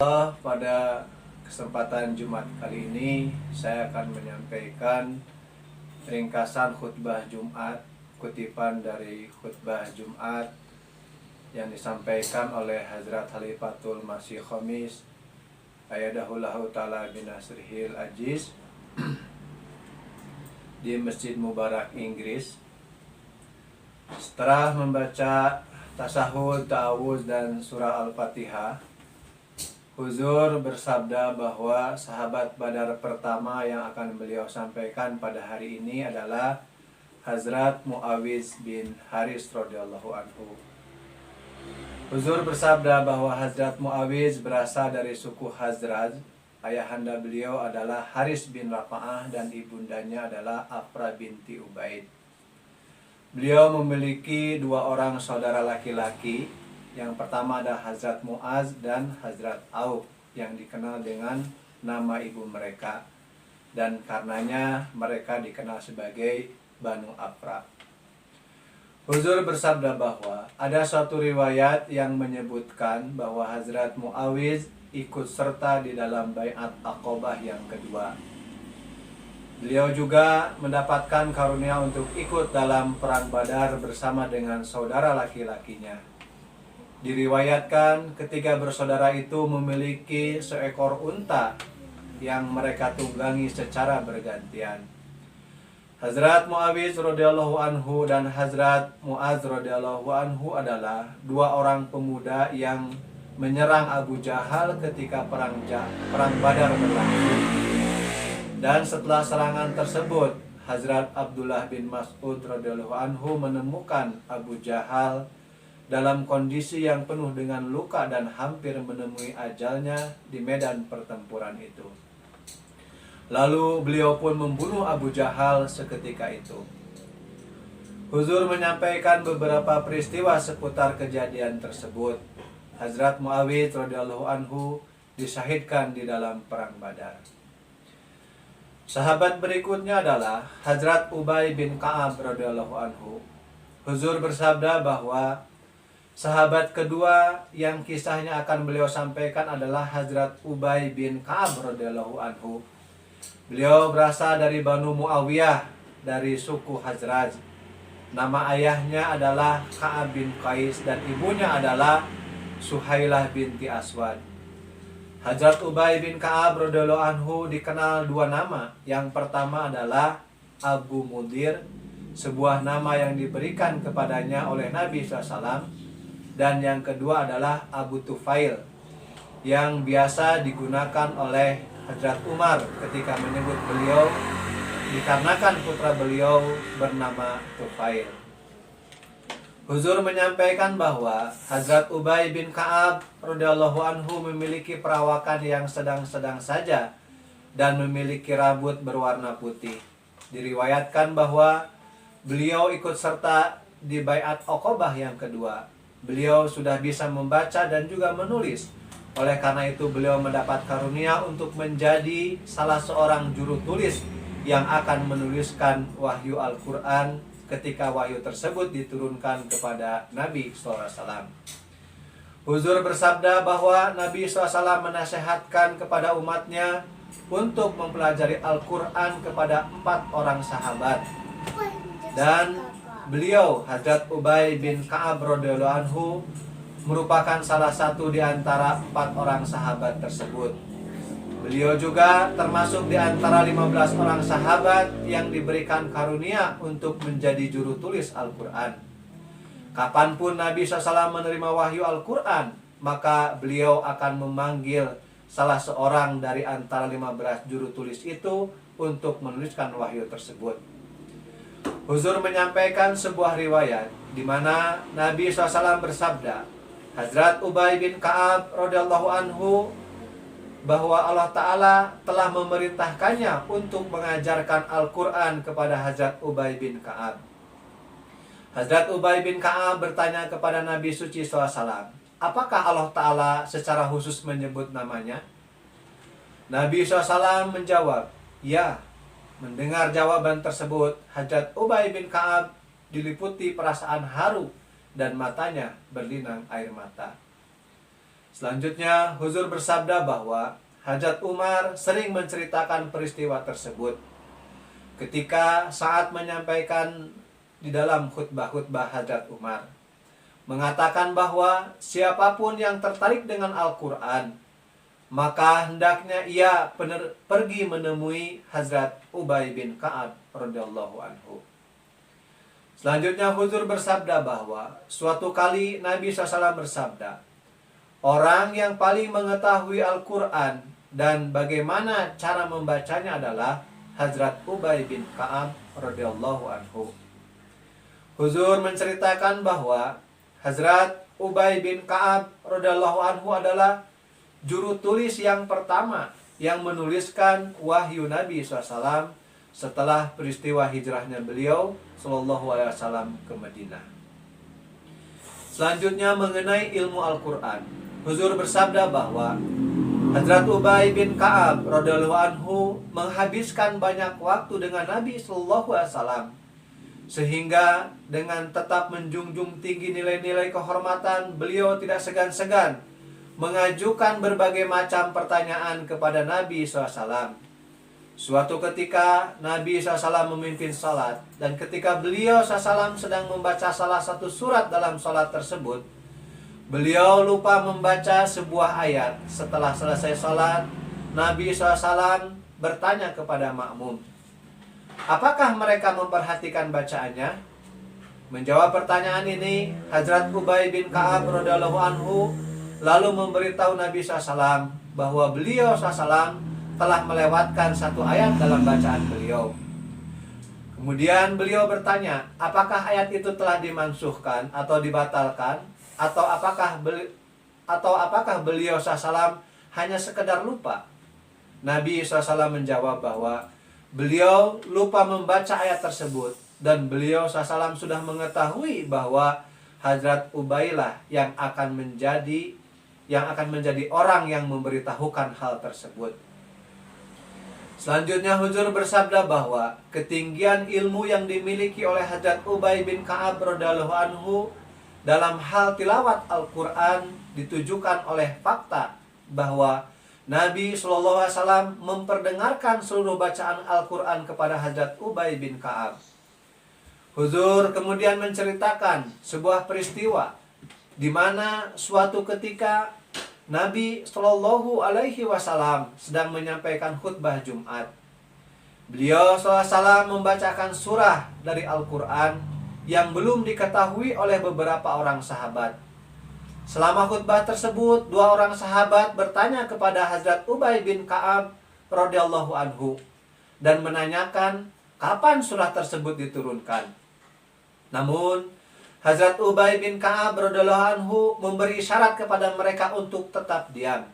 Pada kesempatan Jumat kali ini saya akan menyampaikan ringkasan khutbah Jumat, kutipan dari khutbah Jumat yang disampaikan oleh Hazrat Khalifatul Masih Khamis Ayadahullahu Ta'ala binasrihil ajiz di Masjid Mubarak, Inggris. Setelah membaca tasahud, ta'awuz, dan surah Al-Fatihah, Huzur bersabda bahwa sahabat Badar pertama yang akan beliau sampaikan pada hari ini adalah Hazrat Muawiz bin Haris radhiyallahu anhu. Huzur bersabda bahwa Hazrat Muawiz berasal dari suku Hazraj. Ayahanda beliau adalah Haris bin Rafa'ah dan ibundanya adalah Afra binti Ubaid. Beliau memiliki dua orang saudara laki-laki. Yang pertama ada Hazrat Muaz dan Hazrat Auf yang dikenal dengan nama ibu mereka, dan karenanya mereka dikenal sebagai Banu Afra. Huzur bersabda bahwa ada suatu riwayat yang menyebutkan bahwa Hazrat Muawiz ikut serta di dalam Bai'at Aqobah yang kedua. Beliau juga mendapatkan karunia untuk ikut dalam perang Badar bersama dengan saudara laki-lakinya. Diriwayatkan ketiga bersaudara itu memiliki seekor unta yang mereka tunggangi secara bergantian. Hazrat Muawiz radhiyallahu anhu dan Hazrat Muaz radhiyallahu anhu adalah dua orang pemuda yang menyerang Abu Jahal ketika perang Badar berlangsung. Dan setelah serangan tersebut, Hazrat Abdullah bin Mas'ud radhiyallahu anhu menemukan Abu Jahal dalam kondisi yang penuh dengan luka dan hampir menemui ajalnya di medan pertempuran itu. Lalu beliau pun membunuh Abu Jahal seketika itu. Huzur menyampaikan beberapa peristiwa seputar kejadian tersebut. Hazrat Muawiz radhiyallahu anhu disyahidkan di dalam perang Badar. Sahabat berikutnya adalah Hazrat Ubay bin Ka'ab radhiyallahu anhu. Huzur bersabda bahwa sahabat kedua yang kisahnya akan beliau sampaikan adalah Hazrat Ubay bin Ka'ab radhiyallahu anhu. Beliau berasal dari Banu Muawiyah dari suku Hazraj. Nama ayahnya adalah Ka'ab bin Qais dan ibunya adalah Suhailah binti Aswad. Hazrat Ubay bin Ka'ab radhiyallahu anhu dikenal dua nama. Yang pertama adalah Abu Mudir, sebuah nama yang diberikan kepadanya oleh Nabi SAW. Dan yang kedua adalah Abu Tufail, yang biasa digunakan oleh Hazrat Umar ketika menyebut beliau dikarenakan putra beliau bernama Tufail. Huzur menyampaikan bahwa Hazrat Ubay bin Ka'ab radhiyallahu anhu memiliki perawakan yang sedang-sedang saja dan memiliki rambut berwarna putih. Diriwayatkan bahwa beliau ikut serta di Bai'at Aqobah yang kedua. Beliau sudah bisa membaca dan juga menulis. Oleh karena itu beliau mendapat karunia untuk menjadi salah seorang juru tulis yang akan menuliskan wahyu Al-Quran ketika wahyu tersebut diturunkan kepada Nabi SAW. Huzur bersabda bahwa Nabi SAW menasihatkan kepada umatnya untuk mempelajari Al-Quran kepada 4 orang sahabat. Dan beliau, Hazrat Ubay bin Ka'ab radhiyallahu anhu, merupakan salah satu di antara 4 orang sahabat tersebut. Beliau juga termasuk di antara 15 orang sahabat yang diberikan karunia untuk menjadi juru tulis Al-Quran. Kapanpun Nabi SAW menerima wahyu Al-Quran, maka beliau akan memanggil salah seorang dari antara 15 juru tulis itu untuk menuliskan wahyu tersebut. Huzur menyampaikan sebuah riwayat di mana Nabi SAW bersabda, Hazrat Ubay bin Ka'ab radhiyallahu anhu, bahwa Allah Ta'ala telah memerintahkannya untuk mengajarkan Al-Quran kepada Hazrat Ubay bin Ka'ab. Hazrat Ubay bin Ka'ab bertanya kepada Nabi Suci SAW, apakah Allah Ta'ala secara khusus menyebut namanya? Nabi SAW menjawab, ya. Mendengar jawaban tersebut, Hazrat Ubay bin Ka'ab diliputi perasaan haru dan matanya berlinang air mata. Selanjutnya, Huzur bersabda bahwa Hajat Umar sering menceritakan peristiwa tersebut ketika saat menyampaikan di dalam khutbah-khutbah Hajat Umar, mengatakan bahwa siapapun yang tertarik dengan Al-Quran, maka hendaknya ia pergi menemui Hazrat Ubay bin Ka'ab radhiyallahu anhu. Selanjutnya Huzur bersabda bahwa suatu kali Nabi SAW bersabda, orang yang paling mengetahui Al-Quran dan bagaimana cara membacanya adalah Hazrat Ubay bin Ka'ab radhiyallahu anhu. Huzur menceritakan bahwa Hazrat Ubay bin Ka'ab radhiyallahu anhu adalah juru tulis yang pertama yang menuliskan wahyu Nabi SAW setelah peristiwa hijrahnya beliau SAW ke Madinah. Selanjutnya mengenai ilmu Al-Quran, Huzur bersabda bahwa Hazrat Ubay bin Ka'ab radhiyallahu anhu menghabiskan banyak waktu dengan Nabi SAW, sehingga dengan tetap menjunjung tinggi nilai-nilai kehormatan, beliau tidak segan-segan mengajukan berbagai macam pertanyaan kepada Nabi SAW. Suatu ketika Nabi SAW memimpin salat, dan ketika beliau SAW sedang membaca salah satu surat dalam salat tersebut, beliau lupa membaca sebuah ayat. Setelah selesai salat, Nabi SAW bertanya kepada makmum, apakah mereka memperhatikan bacaannya? Menjawab pertanyaan ini, Hazrat Ubay bin Ka'ab radhiyallahu anhu lalu memberitahu Nabi SAW bahwa beliau SAW telah melewatkan satu ayat dalam bacaan beliau. Kemudian beliau bertanya, apakah ayat itu telah dimansuhkan atau dibatalkan, atau apakah beliau SAW hanya sekedar lupa? Nabi SAW menjawab bahwa beliau lupa membaca ayat tersebut, dan beliau SAW sudah mengetahui bahwa Hazrat Ubaylah yang akan menjadi orang yang memberitahukan hal tersebut. Selanjutnya Huzur bersabda bahwa ketinggian ilmu yang dimiliki oleh Hazrat Ubay bin Ka'ab radhiyallahu anhu dalam hal tilawat Al-Quran ditujukan oleh fakta bahwa Nabi SAW memperdengarkan seluruh bacaan Al-Quran kepada Hazrat Ubay bin Ka'ab. Huzur kemudian menceritakan sebuah peristiwa di mana suatu ketika Nabi SAW sedang menyampaikan khutbah Jumat. Beliau SAW membacakan surah dari Al-Quran yang belum diketahui oleh beberapa orang sahabat. Selama khutbah tersebut, dua orang sahabat bertanya kepada Hazrat Ubay bin Ka'ab radhiyallahu anhu dan menanyakan kapan surah tersebut diturunkan. Namun Hazrat Ubay bin Ka'ab radhiyallahu anhu memberi isyarat kepada mereka untuk tetap diam.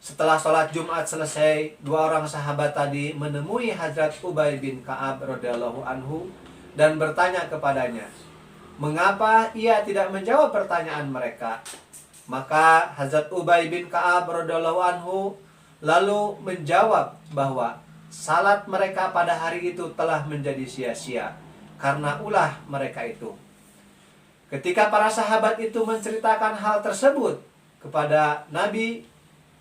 Setelah sholat Jumat selesai, dua orang sahabat tadi menemui Hazrat Ubay bin Ka'ab radhiyallahu anhu dan bertanya kepadanya, mengapa ia tidak menjawab pertanyaan mereka? Maka Hazrat Ubay bin Ka'ab radhiyallahu anhu lalu menjawab bahwa salat mereka pada hari itu telah menjadi sia-sia karena ulah mereka itu. Ketika para sahabat itu menceritakan hal tersebut kepada Nabi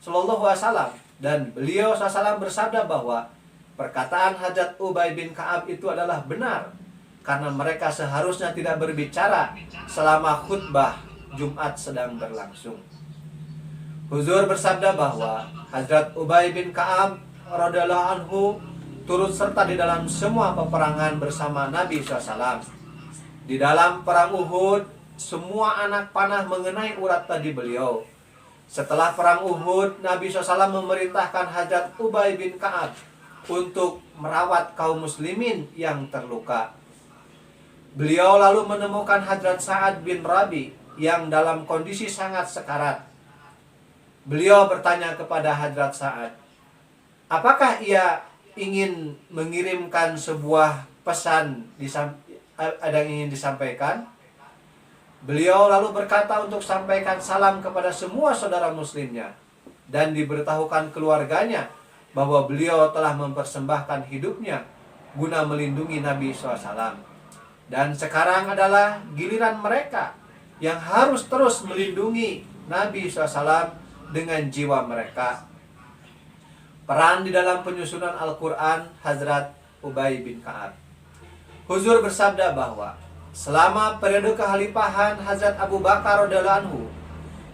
SAW, dan beliau SAW bersabda bahwa perkataan Hazrat Ubay bin Ka'ab itu adalah benar, karena mereka seharusnya tidak berbicara selama khutbah Jumat sedang berlangsung. Huzur bersabda bahwa Hazrat Ubay bin Ka'ab radhiyallahu anhu turut serta di dalam semua peperangan bersama Nabi SAW. Di dalam perang Uhud, semua anak panah mengenai urat tadi beliau. Setelah perang Uhud, Nabi SAW memerintahkan Hazrat Ubay bin Ka'ab untuk merawat kaum muslimin yang terluka. Beliau lalu menemukan Hazrat Sa'ad bin Rabi yang dalam kondisi sangat sekarat. Beliau bertanya kepada Hazrat Sa'ad, apakah ia ingin mengirimkan sebuah pesan ada yang ingin disampaikan? Beliau lalu berkata untuk sampaikan salam kepada semua saudara muslimnya dan diberitahukan keluarganya bahwa beliau telah mempersembahkan hidupnya guna melindungi Nabi SAW. Dan sekarang adalah giliran mereka yang harus terus melindungi Nabi SAW dengan jiwa mereka. Peran di dalam penyusunan Al-Quran Hazrat Ubay bin Ka'ab. Huzur bersabda bahwa selama periode kekhalifahan Hazrat Abu Bakar radhiyallahu anhu,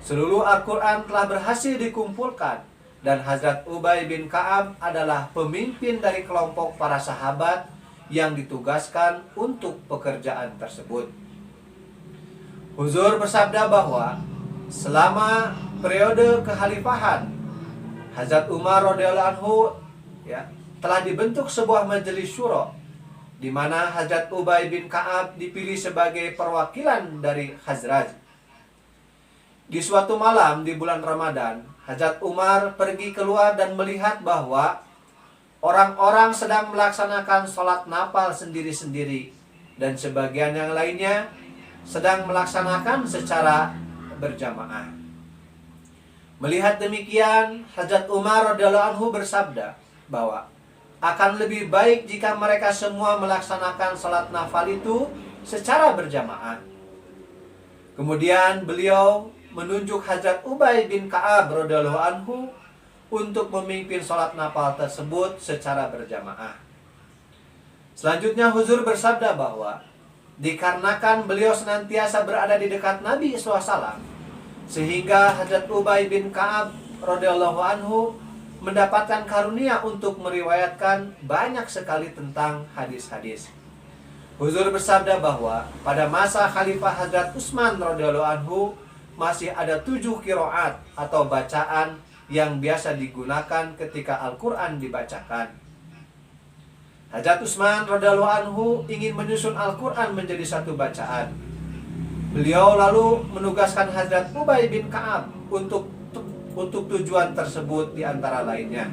seluruh Al-Quran telah berhasil dikumpulkan dan Hazrat Ubay bin Ka'ab adalah pemimpin dari kelompok para sahabat yang ditugaskan untuk pekerjaan tersebut. Huzur bersabda bahwa selama periode kekhalifahan Hazrat Umar radhiyallahu anhu telah dibentuk sebuah majelis syuro di mana Hazrat Ubay bin Ka'ab dipilih sebagai perwakilan dari Khazraj. Di suatu malam di bulan Ramadan, Hazrat Umar pergi keluar dan melihat bahwa orang-orang sedang melaksanakan sholat nafal sendiri-sendiri dan sebagian yang lainnya sedang melaksanakan secara berjamaah. Melihat demikian, Hazrat Umar radhiyallahu anhu bersabda bahwa akan lebih baik jika mereka semua melaksanakan salat nafal itu secara berjamaah. Kemudian beliau menunjuk Hazrat Ubay bin Ka'ab radhiyallahu anhu untuk memimpin salat nafal tersebut secara berjamaah. Selanjutnya Huzur bersabda bahwa dikarenakan beliau senantiasa berada di dekat Nabi SAW, sehingga Hazrat Ubay bin Ka'ab radhiyallahu anhu mendapatkan karunia untuk meriwayatkan banyak sekali tentang hadis-hadis. Huzur bersabda bahwa pada masa Khalifah Hazrat Utsman radhiyallahu anhu masih ada 7 qiraat atau bacaan yang biasa digunakan ketika Al-Quran dibacakan. Hazrat Utsman radhiyallahu anhu ingin menyusun Al-Quran menjadi satu bacaan. Beliau lalu menugaskan Hazrat Ubay bin Ka'ab untuk tujuan tersebut di antara lainnya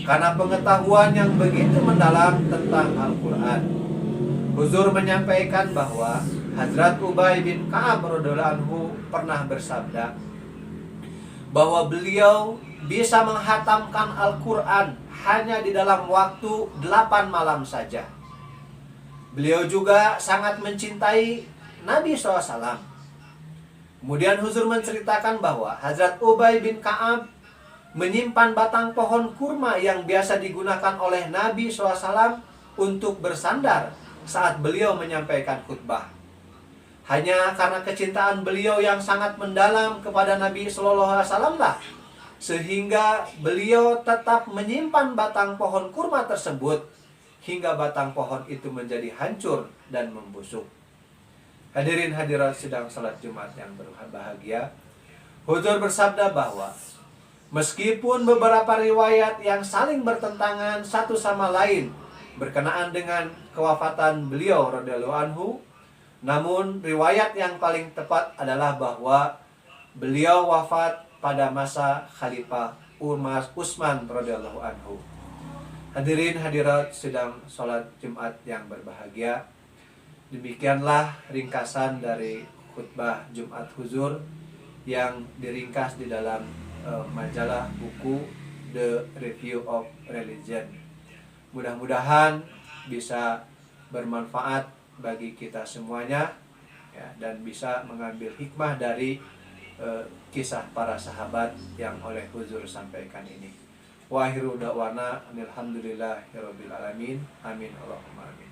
karena pengetahuan yang begitu mendalam tentang Al-Quran. Huzur menyampaikan bahwa Hazrat Ubay bin Ka'ab radhiyallahu anhu pernah bersabda bahwa beliau bisa menghatamkan Al-Quran hanya di dalam waktu 8 malam saja. Beliau juga sangat mencintai Nabi SAW. Kemudian Huzur menceritakan bahwa Hazrat Ubay bin Ka'ab menyimpan batang pohon kurma yang biasa digunakan oleh Nabi SAW untuk bersandar saat beliau menyampaikan khutbah. Hanya karena kecintaan beliau yang sangat mendalam kepada Nabi SAW lah, sehingga beliau tetap menyimpan batang pohon kurma tersebut hingga batang pohon itu menjadi hancur dan membusuk. Hadirin hadirat sidang salat Jumat yang berbahagia, Huzur bersabda bahwa meskipun beberapa riwayat yang saling bertentangan satu sama lain berkenaan dengan kewafatan beliau radhiyallahu anhu, namun riwayat yang paling tepat adalah bahwa beliau wafat pada masa Khalifah Utsman radhiyallahu anhu. Hadirin hadirat sidang salat Jumat yang berbahagia, demikianlah ringkasan dari khutbah Jumat Huzur yang diringkas di dalam majalah buku The Review of Religion. Mudah-mudahan bisa bermanfaat bagi kita semuanya dan bisa mengambil hikmah dari kisah para sahabat yang oleh Huzur sampaikan ini. Wa akhiru da'wana alhamdulillahirabbil alamin. Amin Allahumma amin.